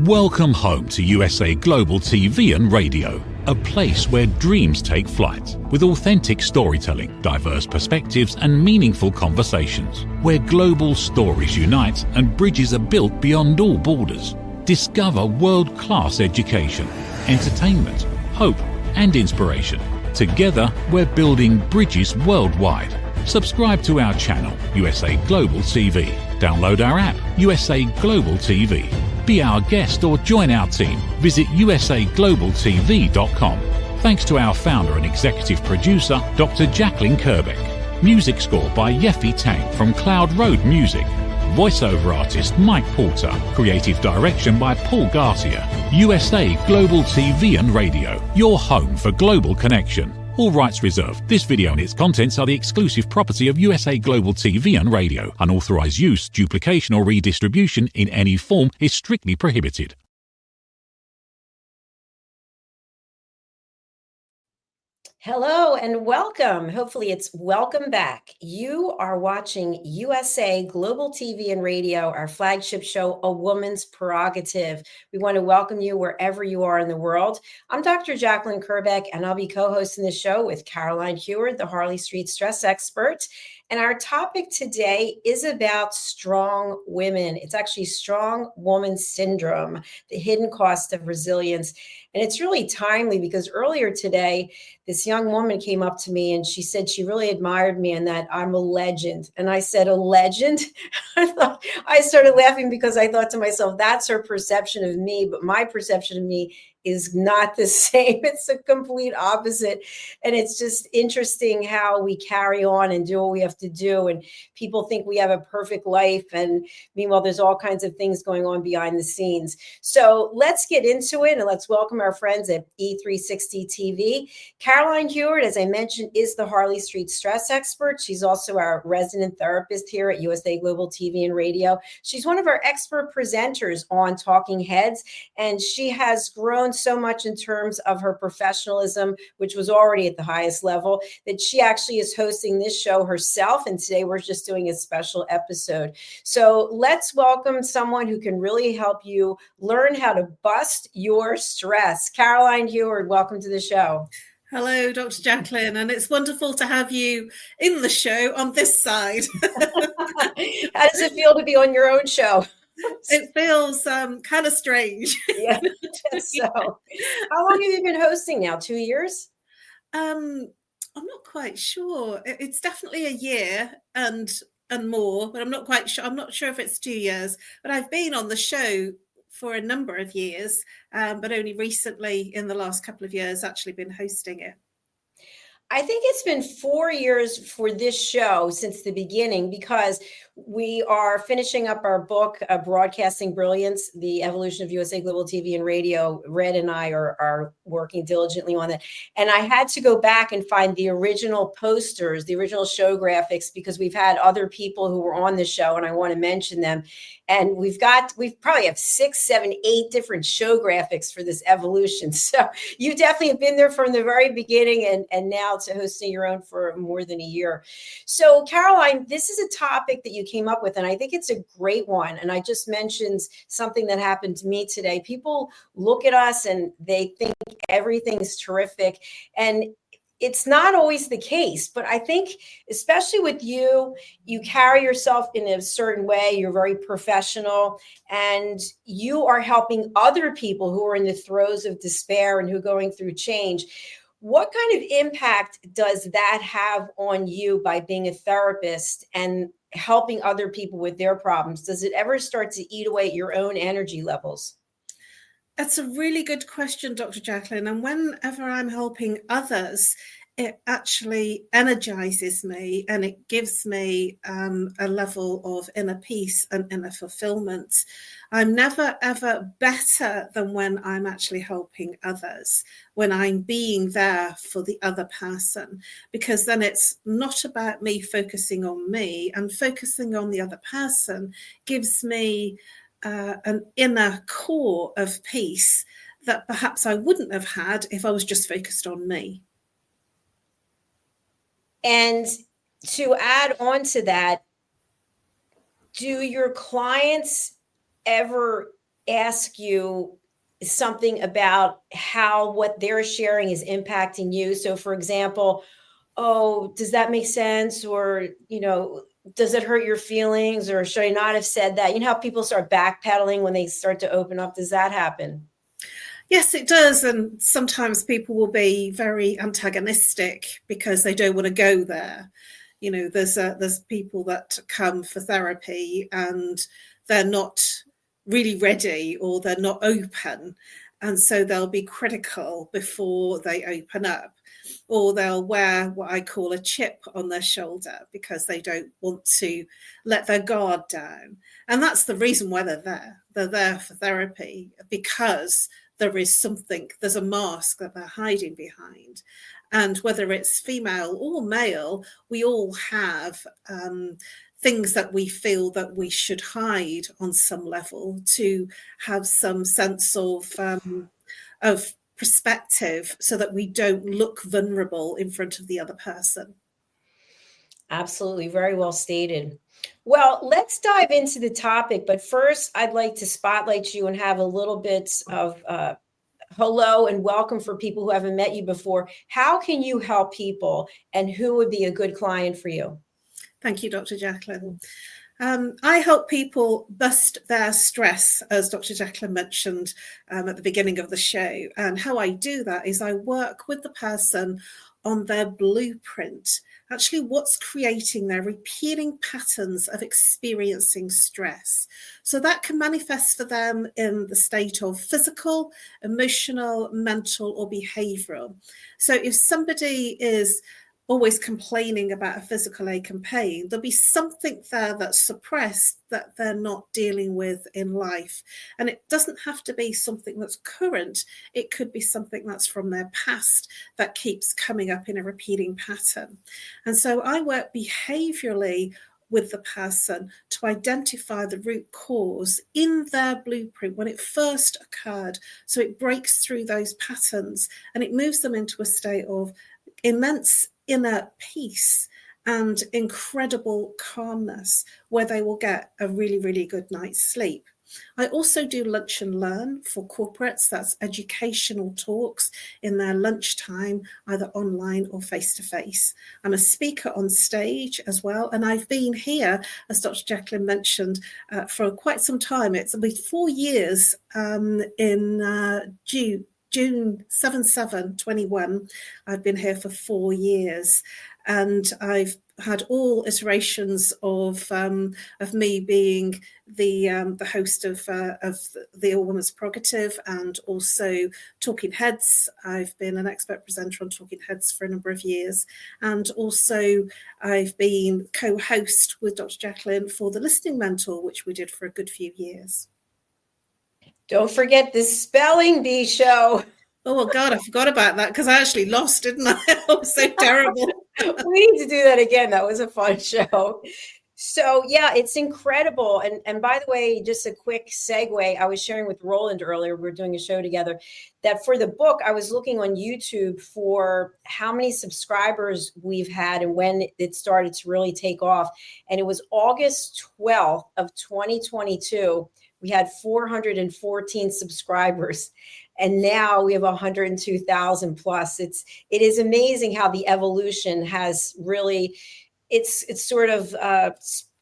Welcome home to USA Global TV and Radio, a place where dreams take flight, with authentic storytelling, diverse perspectives and meaningful conversations, where global stories unite and bridges are built beyond all borders. Discover world-class education, entertainment, hope and inspiration. Together, we're building bridges worldwide. Subscribe to our channel, USA Global TV. Download our app, USA Global TV. Be our guest or join our team. Visit usaglobaltv.com. Thanks to our founder and executive producer, Dr. Jacalyn Kerbeck. Music score by Yeffy Tang from Cloud Road Music. Voiceover artist Mike Porter. Creative direction by Paul Garcia. USA Global TV and Radio, your home for global connection. All rights reserved. This video and its contents are the exclusive property of USA Global TV and Radio. Unauthorized use, duplication or redistribution in any form is strictly prohibited. Hello and welcome. Hopefully it's welcome back. You are watching USA Global TV and Radio, our flagship show, A Woman's Prerogative. We want to welcome you wherever you are in the world. I'm Dr. Jacalyn Kerbeck, and I'll be co-hosting the show with Kerbeck, the Harley Street stress expert. And our topic today is about strong women. It's actually strong woman syndrome, the hidden cost of resilience. And it's really timely because earlier today, this young woman came up to me and she said she really admired me and that I'm a legend. And I said, a legend? I started laughing because I thought to myself, that's her perception of me, but my perception of me is not the same. It's the complete opposite. And it's just interesting how we carry on and do what we have to do. And people think we have a perfect life. And meanwhile, there's all kinds of things going on behind the scenes. So let's get into it and let's welcome our friends at E360 TV. Kerbeck, as I mentioned, is the Harley Street stress expert. She's also our resident therapist here at USA Global TV and Radio. She's one of our expert presenters on Talking Heads, and she has grown so much in terms of her professionalism, which was already at the highest level, that she actually is hosting this show herself. And today we're just doing a special episode. So let's welcome someone who can really help you learn how to bust your stress. Kerbeck, welcome to the show. Hello, Dr. Jacalyn, and it's wonderful to have you in the show on this side. How does it feel to be on your own show? It feels kind of strange. Yeah. So, how long have you been hosting now? 2 years? I'm not quite sure. It's definitely a year and more, but I'm not quite sure. I'm not sure if it's 2 years, but I've been on the show for a number of years, but only recently in the last couple of years actually been hosting it. I think it's been 4 years for this show since the beginning, because we are finishing up our book, Broadcasting Brilliance, The Evolution of USA Global TV and Radio. Red and I are working diligently on that. And I had to go back and find the original posters, the original show graphics, because we've had other people who were on the show and I want to mention them. And we probably have 6, 7, 8 different show graphics for this evolution. So you definitely have been there from the very beginning and now to hosting your own for more than a year. So Kerbeck, this is a topic that you came up with, and I think it's a great one. And I just mentioned something that happened to me today. People look at us and they think everything's terrific. And it's not always the case, but I think especially with you, you carry yourself in a certain way. You're very professional and you are helping other people who are in the throes of despair and who are going through change. What kind of impact does that have on you by being a therapist and helping other people with their problems? Does it ever start to eat away at your own energy levels? That's a really good question, Dr. Jacalyn. And whenever I'm helping others, it actually energizes me and it gives me a level of inner peace and inner fulfillment. I'm never, ever better than when I'm actually helping others, when I'm being there for the other person, because then it's not about me focusing on me, and focusing on the other person gives me an inner core of peace that perhaps I wouldn't have had if I was just focused on me. And to add on to that, do your clients ever ask you something about how what they're sharing is impacting you. So for example, oh, does that make sense? Or, does it hurt your feelings? Or should I not have said that? You know how people start backpedaling when they start to open up? Does that happen? Yes, it does. And sometimes people will be very antagonistic because they don't want to go there. There's people that come for therapy and they're not really ready, or they're not open. And so they'll be critical before they open up, or they'll wear what I call a chip on their shoulder because they don't want to let their guard down. And that's the reason why they're there. They're there for therapy because there's a mask that they're hiding behind. And whether it's female or male, we all have things that we feel that we should hide on some level to have some sense of perspective, so that we don't look vulnerable in front of the other person. Absolutely. Very well stated. Well, let's dive into the topic. But first, I'd like to spotlight you and have a little bit of hello and welcome for people who haven't met you before. How can you help people, and who would be a good client for you? Thank you, Dr. Jacalyn. I help people bust their stress, as Dr. Jacalyn mentioned at the beginning of the show. And how I do that is I work with the person on their blueprint, actually what's creating their repeating patterns of experiencing stress. So that can manifest for them in the state of physical, emotional, mental, or behavioral. So if somebody is always complaining about a physical ache and pain, there'll be something there that's suppressed that they're not dealing with in life. And it doesn't have to be something that's current. It could be something that's from their past that keeps coming up in a repeating pattern. And so I work behaviorally with the person to identify the root cause in their blueprint when it first occurred. So it breaks through those patterns and it moves them into a state of immense inner peace and incredible calmness, where they will get a really, really good night's sleep. I also do lunch and learn for corporates. That's educational talks in their lunchtime, either online or face-to-face. I'm a speaker on stage as well. And I've been here, as Dr. Jacalyn mentioned, for quite some time. It's been 4 years in June 7/7/21. I've been here for 4 years, and I've had all iterations of me being the host of the All Women's Prerogative, and also Talking Heads. I've been an expert presenter on Talking Heads for a number of years, and also I've been co-host with Dr. Jacalyn for the Listening Mentor, which we did for a good few years. Don't forget the Spelling Bee show. Oh, God, I forgot about that because I actually lost, didn't I? It was so terrible. We need to do that again. That was a fun show. So, yeah, it's incredible. And by the way, just a quick segue, I was sharing with Roland earlier, we were doing a show together, that for the book, I was looking on YouTube for how many subscribers we've had and when it started to really take off. And it was August 12th of 2022. We had 414 subscribers. And now we have 102,000 plus. It is amazing how the evolution has really, it's sort of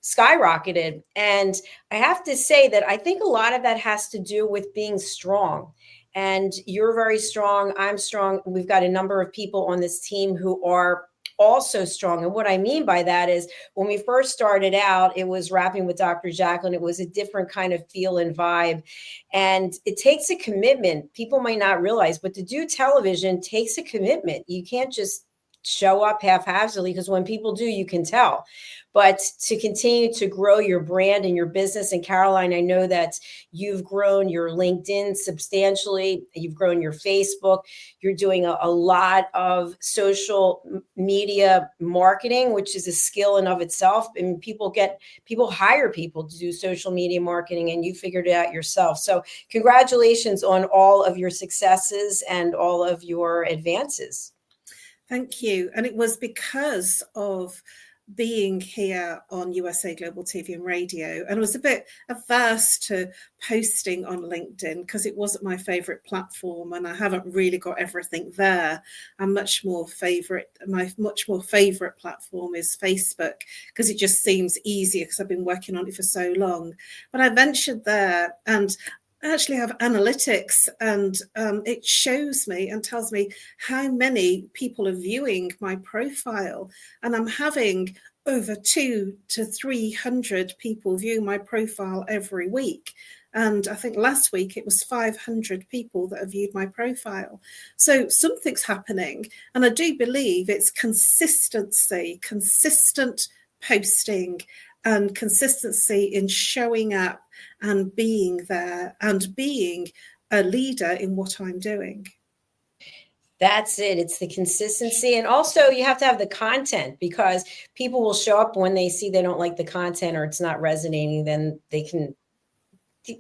skyrocketed. And I have to say that I think a lot of that has to do with being strong. And you're very strong. I'm strong. We've got a number of people on this team who are also strong. And what I mean by that is when we first started out, it was rapping with Dr. Jacalyn. It was a different kind of feel and vibe. And it takes a commitment. People might not realize, but to do television takes a commitment. You can't just show up haphazardly, because when people do, you can tell. But to continue to grow your brand and your business, and Caroline, I know that you've grown your LinkedIn substantially. You've grown your Facebook. You're doing a lot of social media marketing, which is a skill in of itself. And people hire people to do social media marketing, and you figured it out yourself. So congratulations on all of your successes and all of your advances. Thank you. And it was because of being here on USA Global TV and Radio, and was a bit averse to posting on LinkedIn because it wasn't my favorite platform, and I haven't really got everything there. My much more favorite platform is Facebook, because it just seems easier because I've been working on it for so long. But I ventured there, and I actually have analytics, and it shows me and tells me how many people are viewing my profile, and I'm having over 200 to 300 people view my profile every week. And I think last week it was 500 people that have viewed my profile. So something's happening, and I do believe it's consistency, consistent posting, and consistency in showing up and being there and being a leader in what I'm doing. That's it. It's the consistency. And also you have to have the content, because people will show up when they see they don't like the content or it's not resonating, then they can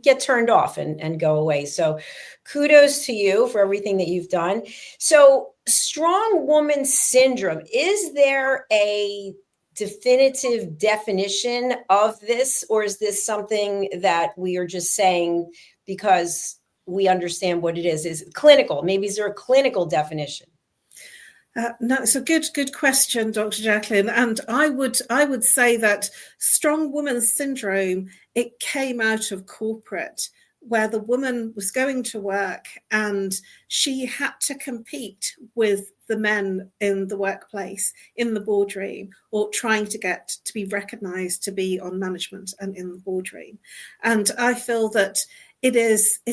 get turned off and go away. So kudos to you for everything that you've done. So strong woman syndrome, is there a definitive definition of this, or is this something that we are just saying because we understand what it is? Is it clinical? Maybe is there a clinical definition? No, it's a good question, Dr. Jacalyn. And I would say that strong woman syndrome, it came out of corporate, where the woman was going to work and she had to compete with the men in the workplace, in the boardroom, or trying to get to be recognized to be on management and in the boardroom. And I feel that it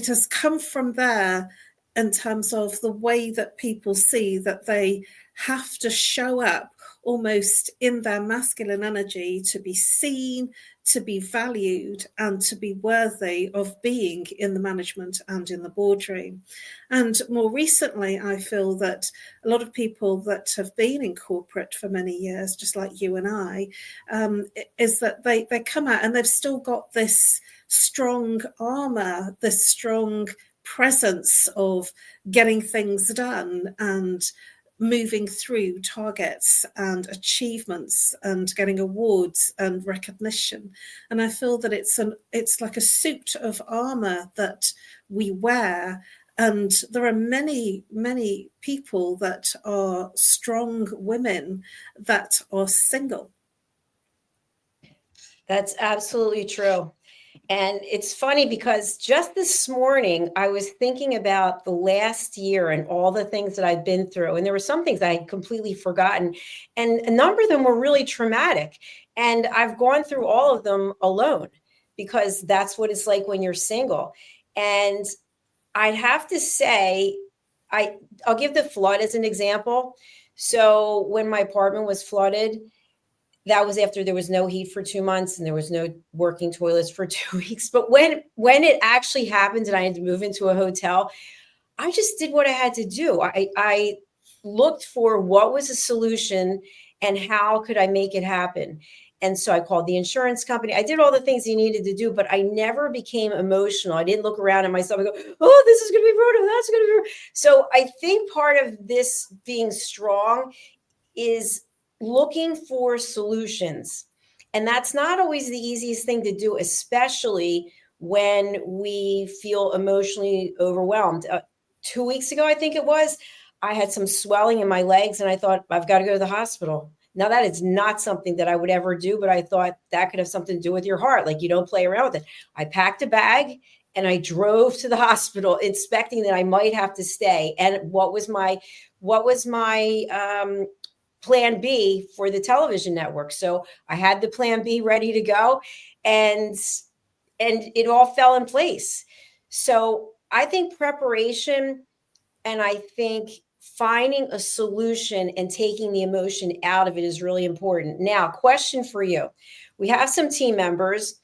has come from there, in terms of the way that people see that they have to show up almost in their masculine energy to be seen, to be valued, and to be worthy of being in the management and in the boardroom. And more recently, I feel that a lot of people that have been in corporate for many years, just like you and I, is that they come out and they've still got this strong armor, this strong presence of getting things done and moving through targets and achievements and getting awards and recognition. And I feel that it's like a suit of armor that we wear. And there are many, many people that are strong women that are single. That's absolutely true. And it's funny because just this morning, I was thinking about the last year and all the things that I've been through. And there were some things I had completely forgotten. And a number of them were really traumatic. And I've gone through all of them alone, because that's what it's like when you're single. And I'd have to say, I'll give the flood as an example. So when my apartment was flooded, that was after there was no heat for 2 months and there was no working toilets for 2 weeks. But when it actually happened and I had to move into a hotel, I just did what I had to do. I looked for what was a solution and how could I make it happen. And so I called the insurance company. I did all the things you needed to do, but I never became emotional. I didn't look around at myself and go, oh, this is going to be brutal. That's going to be brutal. So I think part of this being strong is looking for solutions. And that's not always the easiest thing to do, especially when we feel emotionally overwhelmed. 2 weeks ago, I think it was, I had some swelling in my legs and I thought, I've got to go to the hospital. Now, that is not something that I would ever do, but I thought that could have something to do with your heart. Like, you don't play around with it. I packed a bag and I drove to the hospital, expecting that I might have to stay. And what was my plan B for the television network? So I had the plan B ready to go, and it all fell in place. So I think preparation, and I think finding a solution and taking the emotion out of it is really important. Now, question for you. We have some team members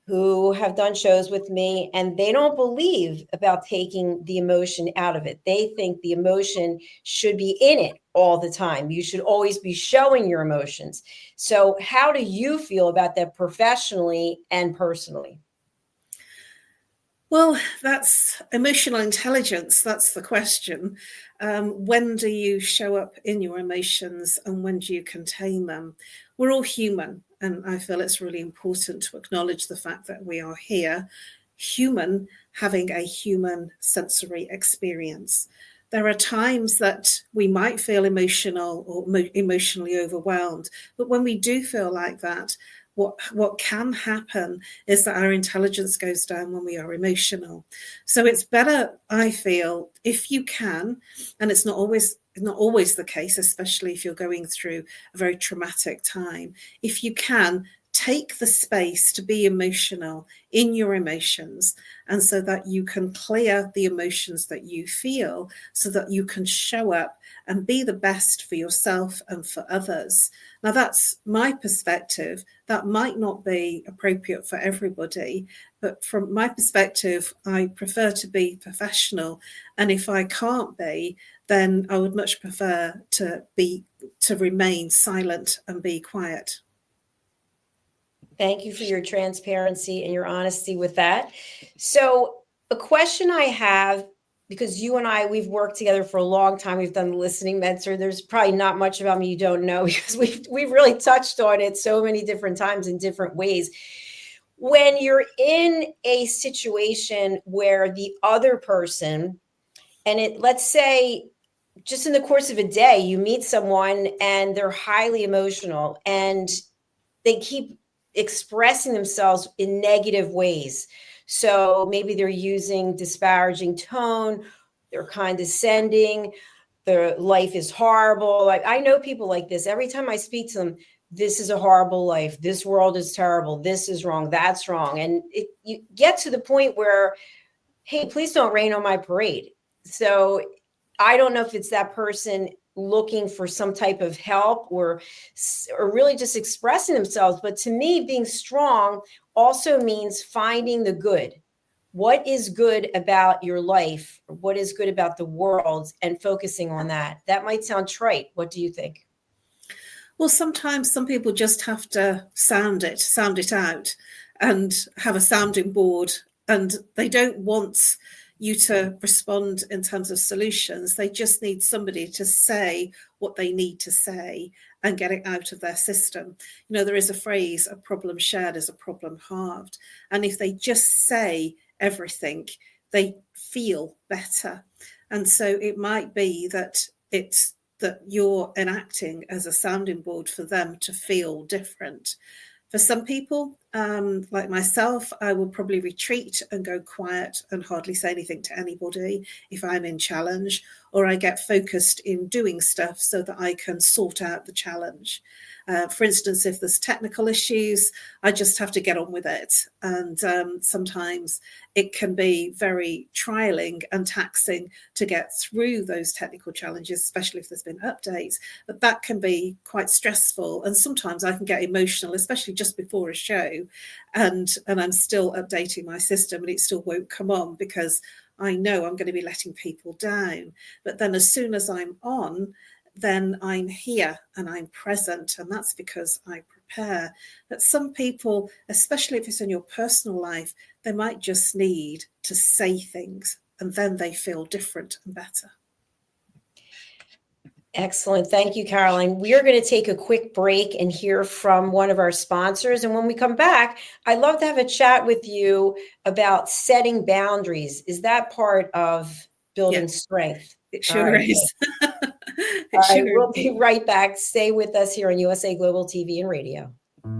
who have done shows with me, and they don't believe about taking the emotion out of it. They think the emotion should be in it all the time. You should always be showing your emotions. So how do you feel about that professionally and personally? Well, that's emotional intelligence. That's the question. When do you show up in your emotions and when do you contain them? We're all human, and I feel it's really important to acknowledge the fact that we are here, human, having a human sensory experience. There are times that we might feel emotional or emotionally overwhelmed, but when we do feel like that, what can happen is that our intelligence goes down when we are emotional. So it's better, I feel, if you can, and it's not always the case, especially if you're going through a very traumatic time, if you can, take the space to be emotional in your emotions, and so that you can clear the emotions that you feel so that you can show up and be the best for yourself and for others. Now, that's my perspective. That might not be appropriate for everybody, but from my perspective, I prefer to be professional. And if I can't be, then I would much prefer to remain silent and be quiet. Thank you for your transparency and your honesty with that. So a question I have, because you and I, we've worked together for a long time. We've done the listening mentor. There's probably not much about me you don't know, because we've really touched on it so many different times in different ways. When you're in a situation where the other person, and let's say just in the course of a day, you meet someone and they're highly emotional and they keep expressing themselves in negative ways. So maybe they're using disparaging tone, they're condescending, their life is horrible. Like, I know people like this. Every time I speak to them, this is a horrible life. This world is terrible. This is wrong. That's wrong. And you get to the point where, hey, please don't rain on my parade. So I don't know if it's that person looking for some type of help or really just expressing themselves. But to me, being strong also means finding the good. What is good about your life? What is good about the world? And focusing on that. That might sound trite. What do you think? Well, sometimes some people just have to sound it out and have a sounding board, and they don't want you to respond in terms of solutions. They just need somebody to say what they need to say and get it out of their system. You know, there is a phrase, a problem shared is a problem halved. And if they just say everything, they feel better. And so it might be that it's that you're enacting as a sounding board for them to feel different. For some people, like myself, I will probably retreat and go quiet and hardly say anything to anybody if I'm in challenge, or I get focused in doing stuff so that I can sort out the challenge. For instance, if there's technical issues, I just have to get on with it. And sometimes it can be very trialing and taxing to get through those technical challenges, especially if there's been updates. But that can be quite stressful. And sometimes I can get emotional, especially just before a show. And I'm still updating my system and it still won't come on because I know I'm going to be letting people down. But then as soon as I'm on, then I'm here and I'm present, and that's because I prepare. But some people, especially if it's in your personal life, they might just need to say things and then they feel different and better. Excellent. Thank you, Caroline. We are going to take a quick break and hear from one of our sponsors. And when we come back, I'd love to have a chat with you about setting boundaries. Is that part of building strength? It sure is. We'll be right back. Stay with us here on USA Global TV and Radio.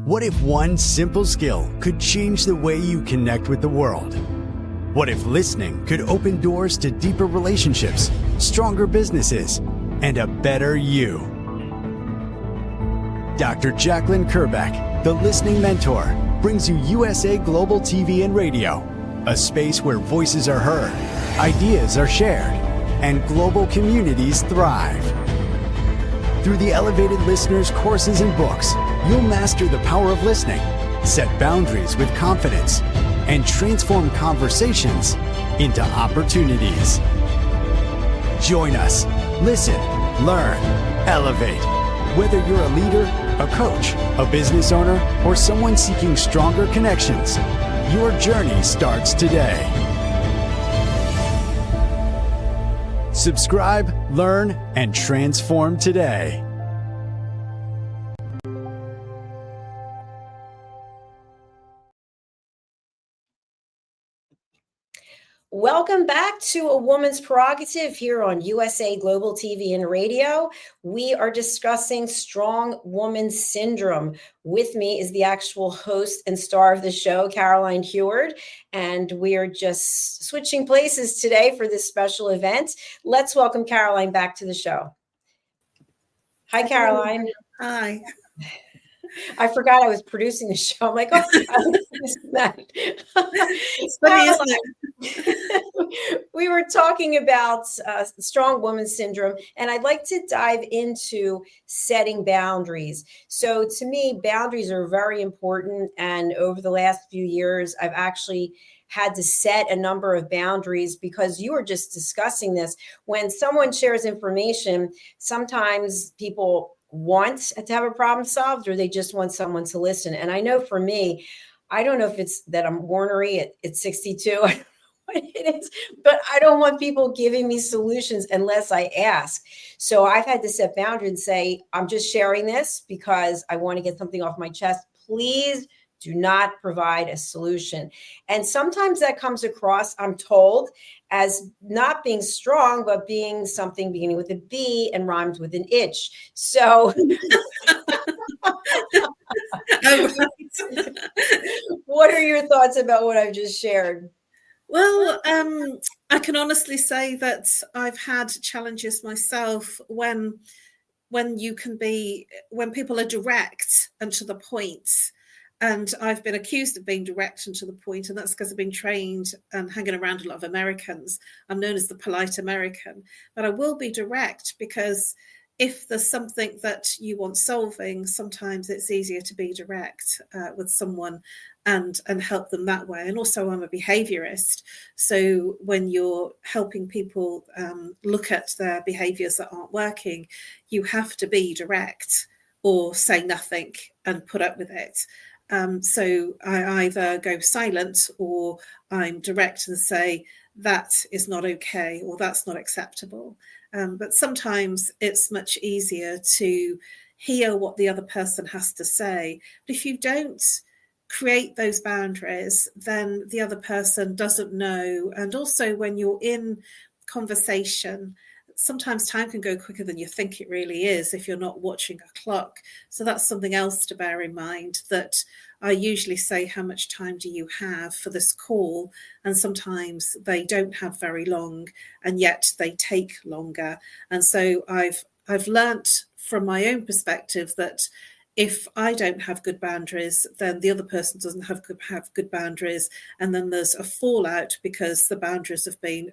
What if one simple skill could change the way you connect with the world? What if listening could open doors to deeper relationships, stronger businesses, and a better you? Dr. Jacalyn Kerbeck, the Listening Mentor, brings you USA Global TV and Radio, a space where voices are heard, ideas are shared, and global communities thrive. Through the elevated listeners' courses and books, you'll master the power of listening, set boundaries with confidence, and transform conversations into opportunities. Join us. Listen, learn, elevate. Whether you're a leader, a coach, a business owner, or someone seeking stronger connections, your journey starts today. Subscribe, learn, and transform today. Welcome back to A Woman's Prerogative here on USA Global TV and Radio. We are discussing strong woman syndrome. With me is the actual host and star of the show, Jacalyn Heward, and we are just switching places today for this special event. Let's welcome Jacalyn back to the show. Hi, Jacalyn. Hi. I forgot I was producing the show. I'm like, oh, I missed that. It's funny, isn't it? We were talking about strong woman syndrome, and I'd like to dive into setting boundaries. So to me, boundaries are very important. And over the last few years, I've actually had to set a number of boundaries because you were just discussing this. When someone shares information, sometimes people want to have a problem solved, or they just want someone to listen. And I know for me, I don't know if it's that I'm ornery at 62. I don't know what it is, but I don't want people giving me solutions unless I ask. So I've had to set boundaries and say, I'm just sharing this because I want to get something off my chest. Please do not provide a solution. And sometimes that comes across, I'm told, as not being strong, but being something beginning with a B and rhymes with an itch. So what are your thoughts about what I've just shared? Well, I can honestly say that I've had challenges myself when people are direct and to the point. And I've been accused of being direct and to the point, and that's because I've been trained and hanging around a lot of Americans. I'm known as the polite American, but I will be direct because if there's something that you want solving, sometimes it's easier to be direct with someone and help them that way. And also I'm a behaviorist. So when you're helping people look at their behaviors that aren't working, you have to be direct or say nothing and put up with it. So I either go silent or I'm direct and say, that is not okay, or that's not acceptable. But sometimes it's much easier to hear what the other person has to say. But if you don't create those boundaries, then the other person doesn't know. And also when you're in conversation, sometimes time can go quicker than you think it really is if you're not watching a clock. So that's something else to bear in mind, that I usually say, how much time do you have for this call? And sometimes they don't have very long, and yet they take longer. And so I've learnt from my own perspective that if I don't have good boundaries, then the other person doesn't have good boundaries. And then there's a fallout because the boundaries have been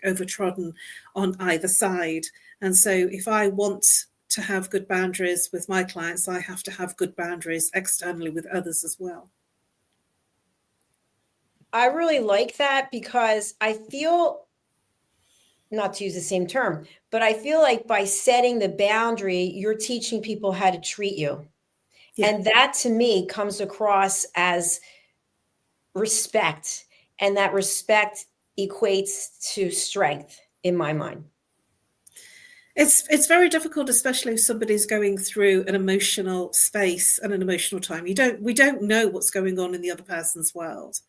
overtrodden on either side. And so if I want to have good boundaries with my clients, I have to have good boundaries externally with others as well. I really like that because I feel, not to use the same term, but I feel like by setting the boundary, you're teaching people how to treat you. Yeah. And that to me comes across as respect. And that respect equates to strength in my mind. It's very difficult, especially if somebody's going through an emotional space and an emotional time. We don't know what's going on in the other person's world.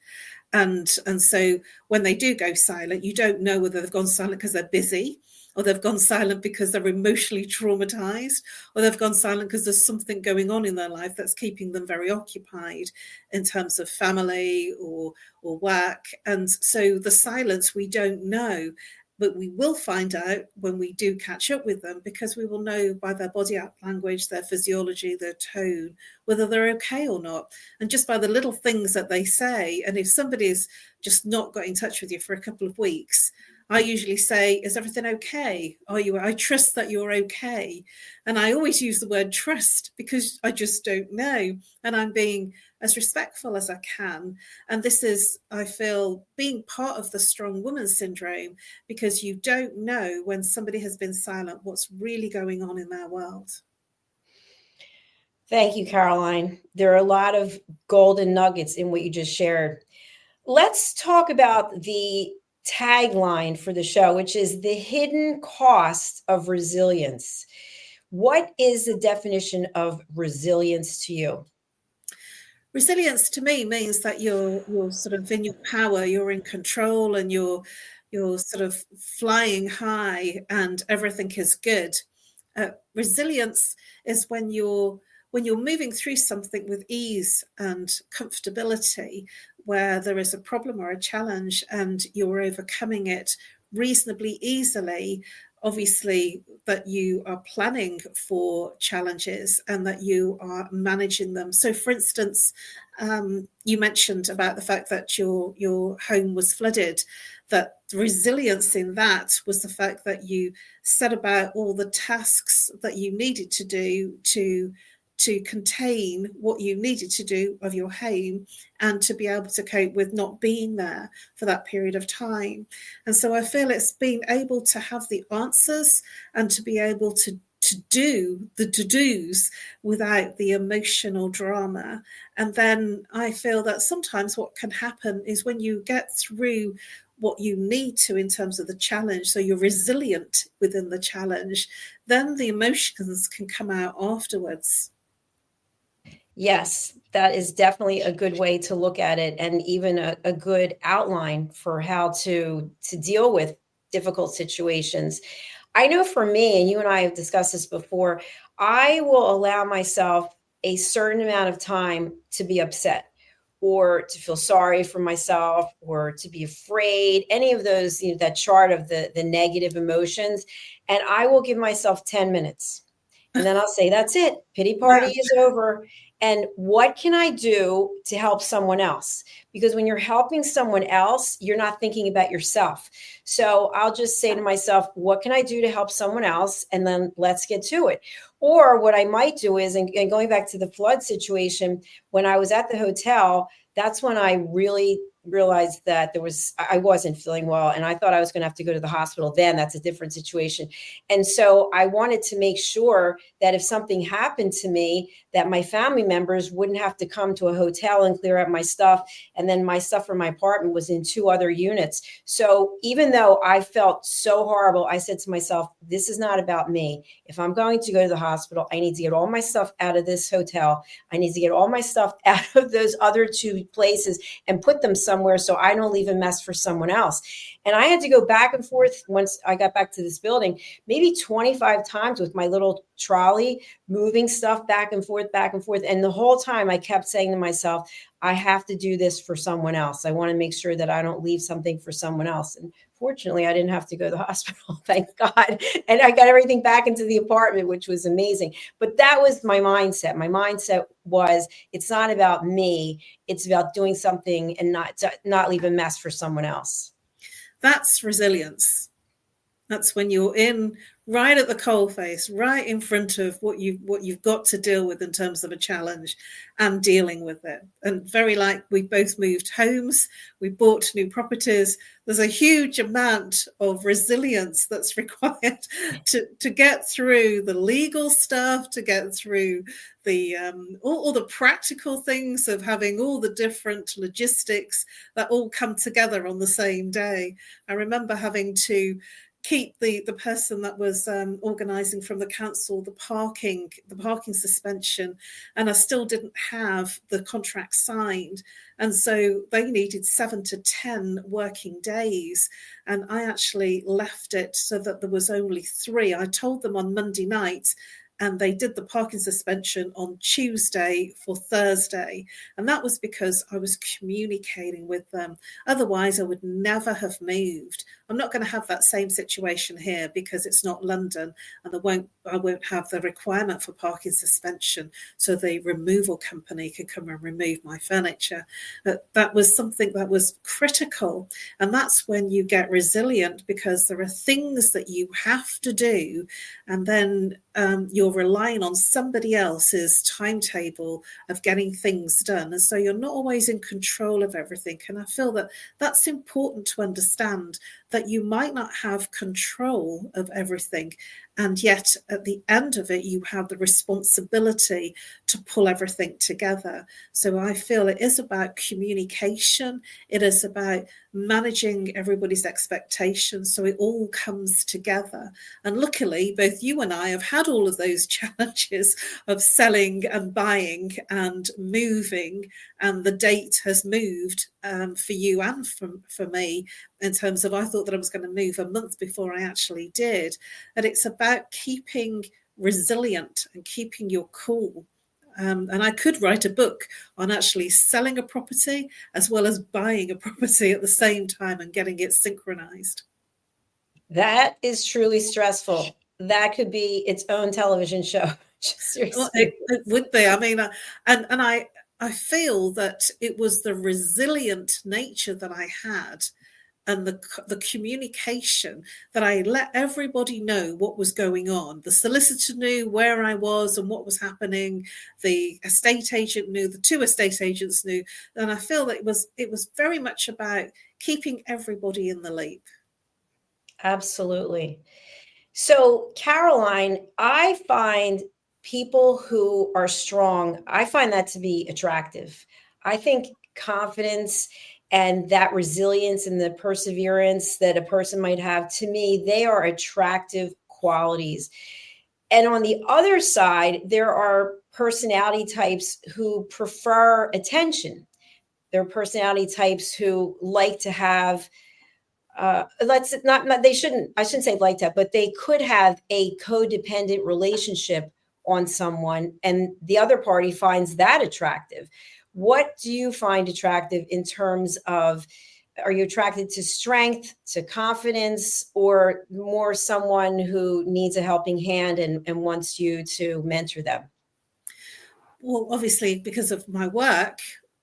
And so when they do go silent, you don't know whether they've gone silent because they're busy, or they've gone silent because they're emotionally traumatized, or they've gone silent because there's something going on in their life that's keeping them very occupied in terms of family or work. And so the silence, we don't know. But we will find out when we do catch up with them, because we will know by their body language, their physiology, their tone, whether they're okay or not. And just by the little things that they say. And if somebody's just not got in touch with you for a couple of weeks, I usually say, is everything okay? I trust that you're okay. And I always use the word trust because I just don't know. And I'm being as respectful as I can. And this is, I feel, being part of the strong woman syndrome, because you don't know when somebody has been silent what's really going on in their world. Thank you, Jacalyn. There are a lot of golden nuggets in what you just shared. Let's talk about the tagline for the show, which is the hidden cost of resilience. What is the definition of resilience to you? Resilience to me means that you're sort of in your power, you're in control, and you're sort of flying high, and everything is good. Resilience is when you're moving through something with ease and comfortability, where there is a problem or a challenge, and you're overcoming it reasonably easily. Obviously, that you are planning for challenges and that you are managing them. So, for instance, you mentioned about the fact that your home was flooded. That resilience in that was the fact that you set about all the tasks that you needed to do to contain what you needed to do of your home, and to be able to cope with not being there for that period of time. And so I feel it's being able to have the answers and to be able to do the to-dos without the emotional drama. And then I feel that sometimes what can happen is when you get through what you need to in terms of the challenge, so you're resilient within the challenge, then the emotions can come out afterwards. Yes, that is definitely a good way to look at it, and even a good outline for how to deal with difficult situations. I know for me, and you and I have discussed this before, I will allow myself a certain amount of time to be upset, or to feel sorry for myself, or to be afraid, any of those, that chart of the negative emotions. And I will give myself 10 minutes. And then I'll say, that's it. Pity party is over. And what can I do to help someone else? Because when you're helping someone else, you're not thinking about yourself. So I'll just say to myself, what can I do to help someone else? And then let's get to it. Or what I might do is, and going back to the flood situation, when I was at the hotel, that's when I really realized that I wasn't feeling well, and I thought I was going to have to go to the hospital. Then that's a different situation. And so I wanted to make sure that if something happened to me, that my family members wouldn't have to come to a hotel and clear out my stuff. And then my stuff from my apartment was in 2 other units. So even though I felt so horrible, I said to myself, this is not about me. If I'm going to go to the hospital, I need to get all my stuff out of this hotel. I need to get all my stuff out of those other 2 places and put them somewhere so I don't leave a mess for someone else. And I had to go back and forth once I got back to this building, maybe 25 times with my little trolley, moving stuff back and forth, back and forth. And the whole time I kept saying to myself, I have to do this for someone else. I want to make sure that I don't leave something for someone else. And fortunately, I didn't have to go to the hospital, thank God. And I got everything back into the apartment, which was amazing. But that was my mindset. My mindset was, it's not about me. It's about doing something and not leave a mess for someone else. That's resilience. That's when you're in right at the coalface, right in front of what you've got to deal with in terms of a challenge, and dealing with it. And very like we both moved homes, we bought new properties. There's a huge amount of resilience that's required to get through the legal stuff, to get through the all the practical things of having all the different logistics that all come together on the same day. I remember having to keep the person that was organising from the council the parking suspension, and I still didn't have the contract signed, and so they needed 7 to 10 working days, and I actually left it so that there was only 3. I told them on Monday night, and they did the parking suspension on Tuesday for Thursday. And that was because I was communicating with them. Otherwise, I would never have moved. I'm not going to have that same situation here because it's not London, and I won't have the requirement for parking suspension, so the removal company could come and remove my furniture. That was something that was critical. And that's when you get resilient, because there are things that you have to do, and then you're relying on somebody else's timetable of getting things done. And so you're not always in control of everything. And I feel that that's important to understand, that you might not have control of everything. And yet at the end of it, you have the responsibility to pull everything together. So I feel it is about communication. It is about managing everybody's expectations so it all comes together. And luckily, both you and I have had all of those challenges of selling and buying and moving, and the date has moved for you and for me, in terms of I thought that I was going to move a month before I actually did. And it's about keeping resilient and keeping your cool. And I could write a book on actually selling a property as well as buying a property at the same time and getting it synchronized. That is truly stressful. That could be its own television show. Well, it would be. I mean, I feel that it was the resilient nature that I had and the communication that I let everybody know what was going on. The solicitor knew where I was and what was happening. The estate agent knew, the two estate agents knew. And I feel that it was very much about keeping everybody in the loop. Absolutely. So, Caroline, I find people who are strong, I find that to be attractive. I think confidence and that resilience and the perseverance that a person might have, to me, they are attractive qualities. And on the other side, there are personality types who prefer attention. There are personality types who like to have let's not they shouldn't I shouldn't say like that, but they could have a codependent relationship on someone and the other party finds that attractive. What do you find attractive in terms of, are you attracted to strength, to confidence, or more someone who needs a helping hand and wants you to mentor them? Well, obviously, because of my work,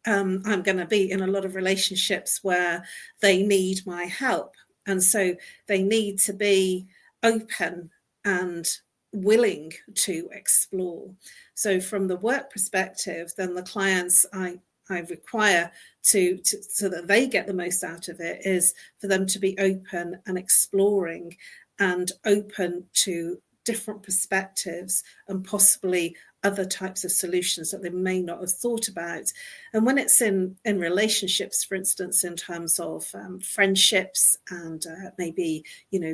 I'm going to be in a lot of relationships where they need my help. And so they need to be open and willing to explore. So from the work perspective, then the clients I require to so that they get the most out of it is for them to be open and exploring and open to different perspectives and possibly other types of solutions that they may not have thought about. And when it's in relationships, for instance, in terms of friendships and maybe,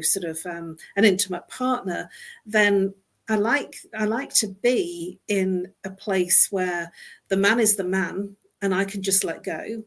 sort of an intimate partner, then I like to be in a place where the man is the man and I can just let go.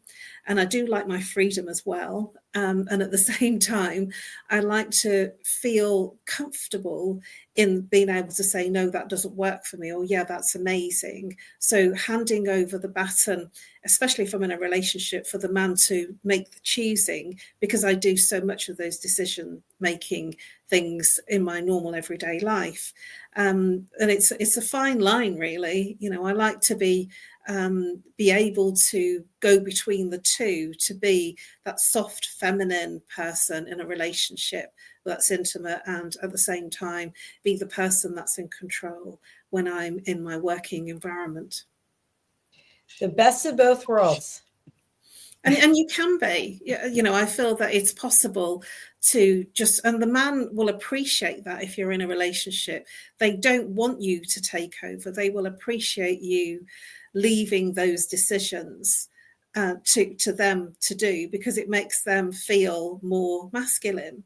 And I do like my freedom as well. And at the same time, I like to feel comfortable in being able to say, no, that doesn't work for me, or yeah, that's amazing. So handing over the baton, especially if I'm in a relationship, for the man to make the choosing, because I do so much of those decision-making things in my normal everyday life. And it's a fine line, really. I like to be able to go between the two, to be that soft feminine person in a relationship that's intimate, and at the same time be the person that's in control when I'm in my working environment. The best of both worlds. And you can be, I feel that it's possible to and the man will appreciate that. If you're in a relationship, they don't want you to take over. They will appreciate you leaving those decisions to them to do, because it makes them feel more masculine.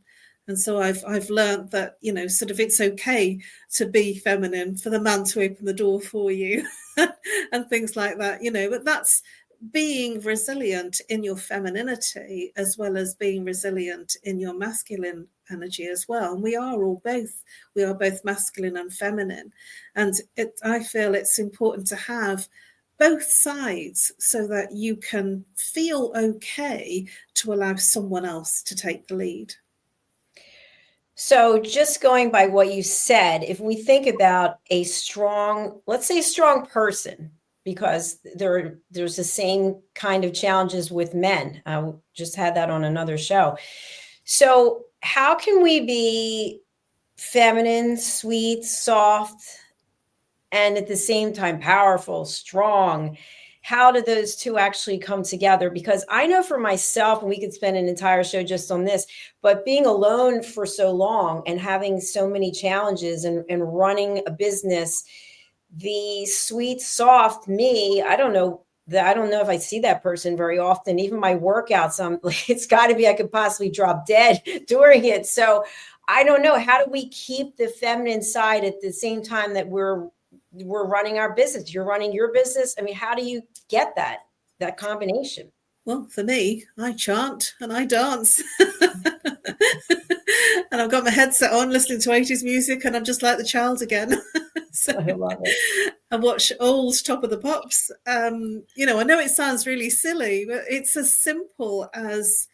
And so I've learned that, sort of it's okay to be feminine, for the man to open the door for you and things like that, but that's being resilient in your femininity as well as being resilient in your masculine energy as well. And we are both masculine and feminine. And I feel it's important to have both sides so that you can feel okay to allow someone else to take the lead. So just going by what you said, if we think about let's say strong person, because there's the same kind of challenges with men. I just had that on another show. So how can we be feminine, sweet, soft, and at the same time powerful, strong? how do those two actually come together? Because I know for myself, and we could spend an entire show just on this, but being alone for so long and having so many challenges and running a business, the sweet, soft me, I don't know if I see that person very often. Even my workouts, it's got to be I could possibly drop dead during it. So I don't know. How do we keep the feminine side at the same time that we're running our business? You're running your business. I mean, how do you get that combination? Well, for me, I chant and I dance. And I've got my headset on listening to 80s music and I'm just like the child again. So I love it. I watch old Top of the Pops. I know it sounds really silly, but it's as simple as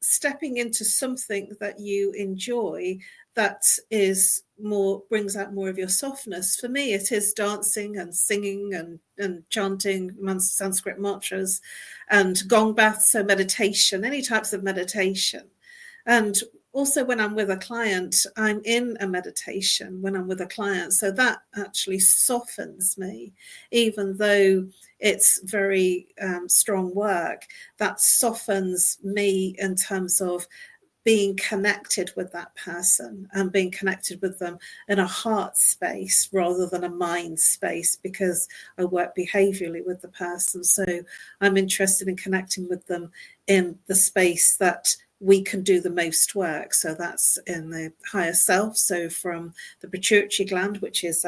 stepping into something that you enjoy that brings out more of your softness. For me, it is dancing and singing and chanting Sanskrit mantras and gong baths, so meditation, any types of meditation. And also when I'm with a client, I'm in a meditation when I'm with a client. So that actually softens me, even though it's very strong work. That softens me in terms of being connected with that person and being connected with them in a heart space rather than a mind space, because I work behaviorally with the person. So I'm interested in connecting with them in the space that we can do the most work. So that's in the higher self. So from the pituitary gland, which is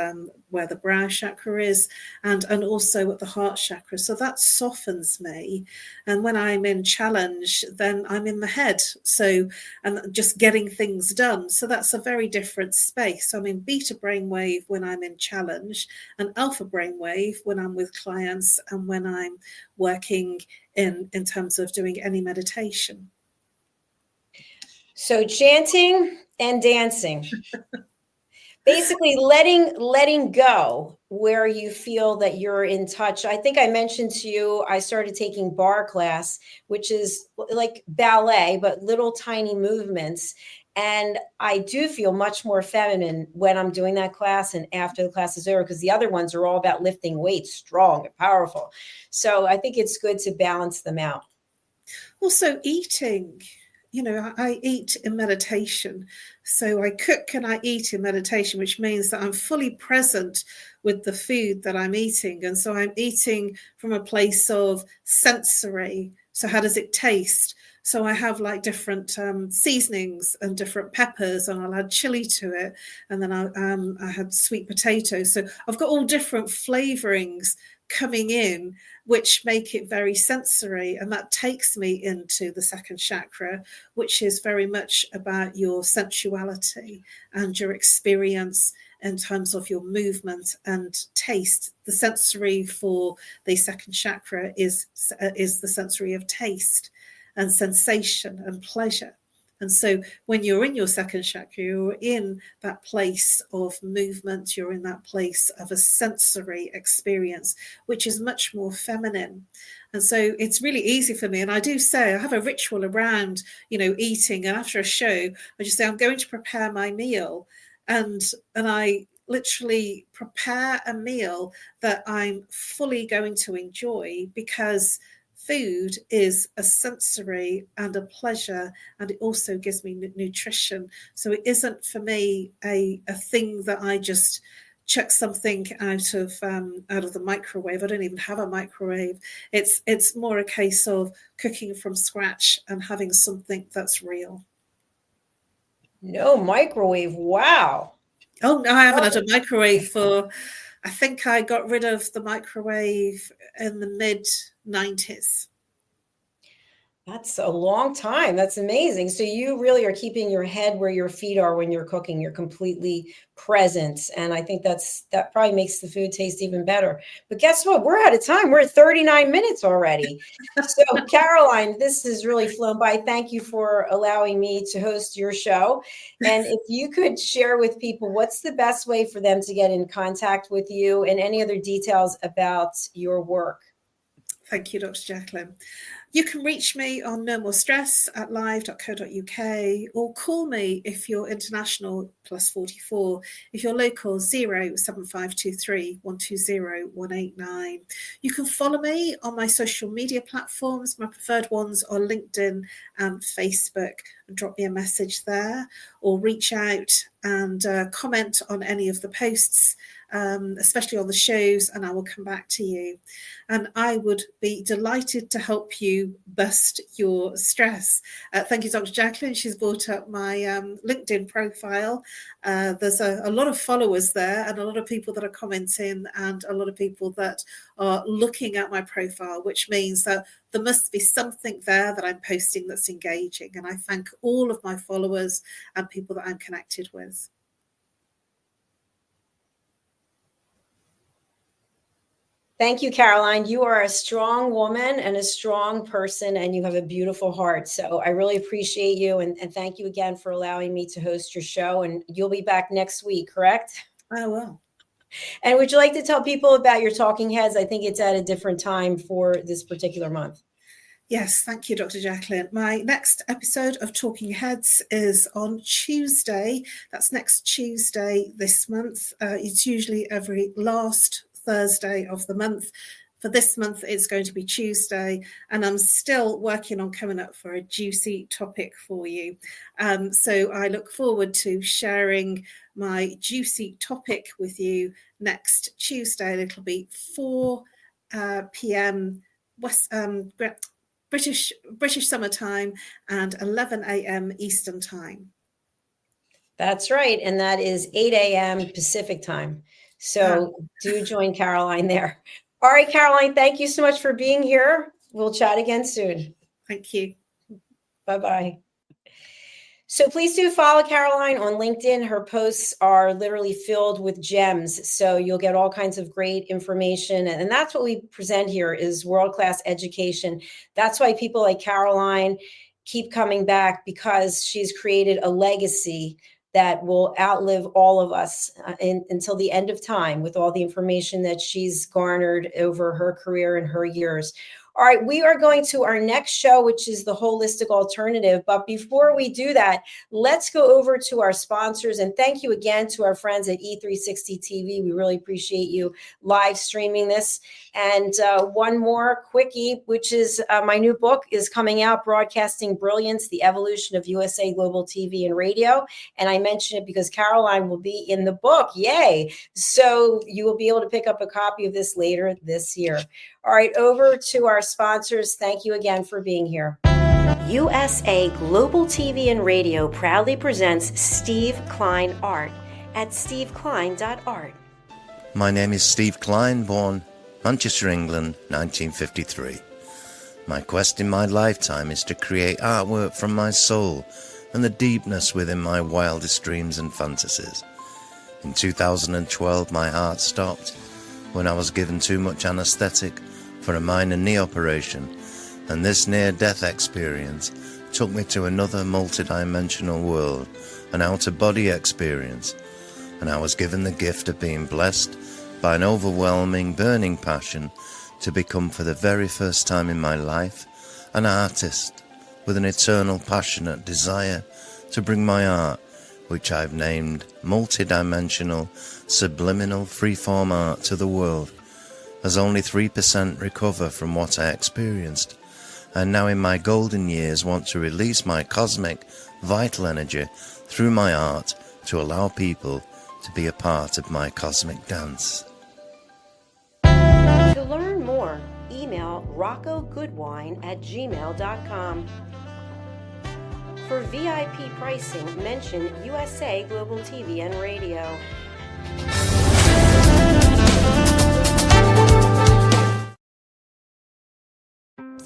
where the brow chakra is, and also at the heart chakra. So that softens me. And when I'm in challenge, then I'm in the head. So, and just getting things done. So that's a very different space. So I'm in beta brainwave when I'm in challenge, and alpha brainwave when I'm with clients and when I'm working in terms of doing any meditation. So chanting and dancing, basically letting go where you feel that you're in touch. I think I mentioned to you, I started taking bar class, which is like ballet, but little tiny movements. And I do feel much more feminine when I'm doing that class and after the class is over, because the other ones are all about lifting weights, strong and powerful. So I think it's good to balance them out. Also eating. I eat in meditation. So I cook and I eat in meditation, which means that I'm fully present with the food that I'm eating. And so I'm eating from a place of sensory. So how does it taste? So I have like different seasonings and different peppers, and I'll add chili to it. And then I had sweet potatoes. So I've got all different flavorings coming in, which make it very sensory, and that takes me into the second chakra, which is very much about your sensuality and your experience in terms of your movement and taste. The sensory for the second chakra is the sensory of taste and sensation and pleasure. And so when you're in your second chakra, you're in that place of movement, you're in that place of a sensory experience, which is much more feminine. And so it's really easy for me. And I do say I have a ritual around, eating. And after a show, I just say, I'm going to prepare my meal. And I literally prepare a meal that I'm fully going to enjoy, because food is a sensory and a pleasure, and it also gives me nutrition. So it isn't for me a thing that I just chuck something out of the microwave. I don't even have a microwave. It's more a case of cooking from scratch and having something that's real. No microwave. Wow. Oh, no, I haven't had a microwave for, I think I got rid of the microwave in the mid-90s. That's a long time. That's amazing. So you really are keeping your head where your feet are when you're cooking. You're completely present. And I think that probably makes the food taste even better. But guess what? We're out of time. We're at 39 minutes already. So Caroline, this has really flown by. Thank you for allowing me to host your show. And if you could share with people, what's the best way for them to get in contact with you and any other details about your work? Thank you, Dr. Jacalyn. You can reach me on No More Stress at live.co.uk, or call me if you're international, +44. If you're local, 07523 120 189. You can follow me on my social media platforms. My preferred ones are LinkedIn and Facebook. And drop me a message there, or reach out and comment on any of the posts, especially on the shows, and I will come back to you. And I would be delighted to help you bust your stress. Thank you, Dr. Jacalyn. She's brought up my LinkedIn profile. There's a lot of followers there, and a lot of people that are commenting, and a lot of people that are looking at my profile, which means that there must be something there that I'm posting that's engaging. And I thank all of my followers and people that I'm connected with. Thank you, Caroline. You are a strong woman and a strong person, and you have a beautiful heart. So I really appreciate you. And thank you again for allowing me to host your show. And you'll be back next week, correct? I will. And would you like to tell people about your Talking Heads? I think it's at a different time for this particular month. Yes, thank you, Dr. Jacalyn. My next episode of Talking Heads is on Tuesday. That's next Tuesday this month. It's usually every last Thursday of the month. For this month, it's going to be Tuesday, and I'm still working on coming up for a juicy topic for you. So I look forward to sharing my juicy topic with you next Tuesday. It'll be 4 p.m. British summertime and 11 a.m. Eastern time. That's right. And that is 8 a.m. Pacific time. So do join Caroline there. All right, Caroline, thank you so much for being here. We'll chat again soon. Thank you. Bye-bye. So please do follow Caroline on LinkedIn. Her posts are literally filled with gems. So you'll get all kinds of great information. And that's what we present here is world-class education. That's why people like Caroline keep coming back, because she's created a legacy that will outlive all of us until the end of time, with all the information that she's garnered over her career and her years. All right, we are going to our next show, which is the Holistic Alternative. But before we do that, let's go over to our sponsors. And thank you again to our friends at E360 TV. We really appreciate you live streaming this. And one more quickie, which is my new book is coming out, Broadcasting Brilliance, The Evolution of USA Global TV and Radio. And I mention it because Caroline will be in the book. Yay. So you will be able to pick up a copy of this later this year. All right, over to our sponsors. Thank you again for being here. USA Global TV and Radio proudly presents Steve Klein Art at steveklein.art. My name is Steve Klein, born Manchester, England, 1953. My quest in my lifetime is to create artwork from my soul and the deepness within my wildest dreams and fantasies. In 2012, my heart stopped when I was given too much anesthetic for a minor knee operation, and this near-death experience took me to another multi-dimensional world, an out-of-body experience, and I was given the gift of being blessed by an overwhelming, burning passion to become, for the very first time in my life, an artist with an eternal, passionate desire to bring my art, which I've named multi-dimensional, subliminal, freeform art, to the world. As only 3% recover from what I experienced, and now in my golden years want to release my cosmic, vital energy through my art to allow people to be a part of my cosmic dance. To learn more, email roccogoodwine@gmail.com. For VIP pricing, mention USA Global TV and Radio.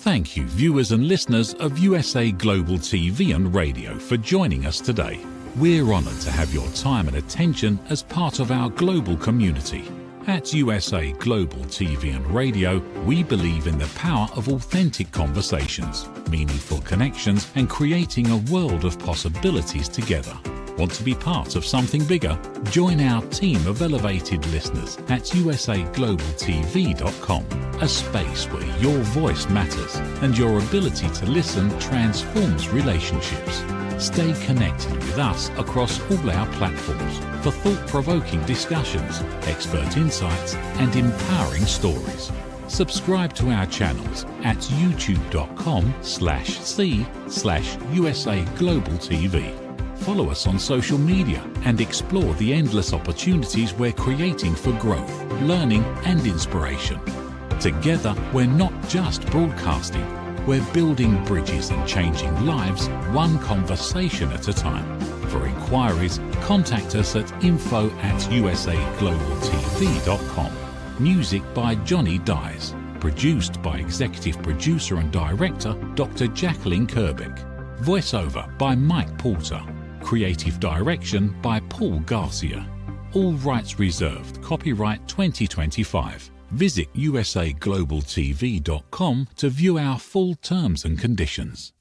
Thank you, viewers and listeners of USA Global TV and Radio, for joining us today. We're honoured to have your time and attention as part of our global community. At USA Global TV and Radio, we believe in the power of authentic conversations, meaningful connections, and creating a world of possibilities together. Want to be part of something bigger? Join our team of elevated listeners at usaglobaltv.com, a space where your voice matters and your ability to listen transforms relationships. Stay connected with us across all our platforms for thought-provoking discussions, expert insights, and empowering stories. Subscribe to our channels at youtube.com/c/USAGlobalTV. Follow us on social media and explore the endless opportunities we're creating for growth, learning, and inspiration. Together, we're not just broadcasting, we're building bridges and changing lives one conversation at a time. For inquiries, contact us at info@usaglobaltv.com. Music by Johnny Dies. Produced by Executive Producer and Director Dr. Jacalyn Kerbeck. Voiceover by Mike Porter. Creative Direction by Paul Garcia. All rights reserved. Copyright 2025. Visit usaglobaltv.com to view our full terms and conditions.